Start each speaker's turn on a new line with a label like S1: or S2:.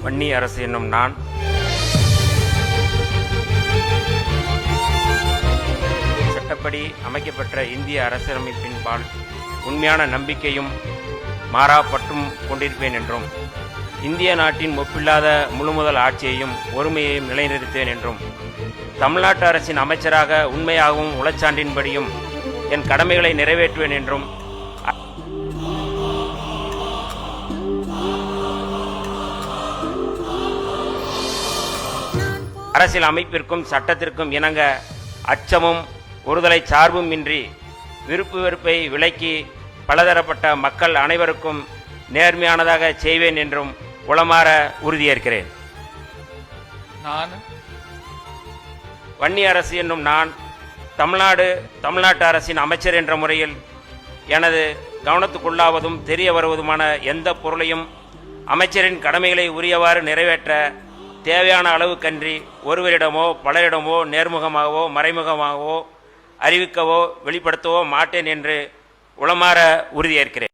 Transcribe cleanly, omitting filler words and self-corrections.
S1: வன்னி அரசு என்னும் நான் சட்டப்படி அமைக்கப்பெற்ற இந்திய அரசியலமைப்பின் பால் உண்மையான நம்பிக்கையும் மாறாப்பற்றும் கொண்டிருப்பேன் என்றும் இந்திய நாட்டின் ஒப்பில்லாத முழுமுதல் ஆட்சியையும் ஒருமையையும் நிலைநிறுத்துவேன் என்றும் தமிழ்நாட்டு அரசின் அமைச்சராக உண்மையாகவும் உளச்சான்றின்படியும் என் கடமைகளை நிறைவேற்றுவேன் என்றும் அரசியல் அமைப்பிற்கும் சட்டத்திற்கும் இணங்க அச்சமும் ஒருதலை சார்பும் இன்றி விருப்பு வெறுப்பை விலக்கி பலதரப்பட்ட மக்கள் அனைவருக்கும் நேர்மையானதாக செய்வேன் என்றும் உளமாற உறுதியேற்கிறேன்.
S2: நான்
S1: வன்னி அரசு என்னும் நான் தமிழ்நாட்டு அரசின் அமைச்சர் என்ற முறையில் எனது கவனத்துக்குள்ளாவதும் தெரிய வருவதுமான எந்த பொருளையும் அமைச்சரின் கடமைகளை உரியவாறு நிறைவேற்ற தேவையான அளவுக்கன்றி ஒருவரிடமோ பலரிடமோ நேர்முகமாகவோ மறைமுகமாகவோ அறிவிக்கவோ வெளிப்படுத்தவோ மாட்டேன் என்று உளமாற உறுதியேற்கிறேன்.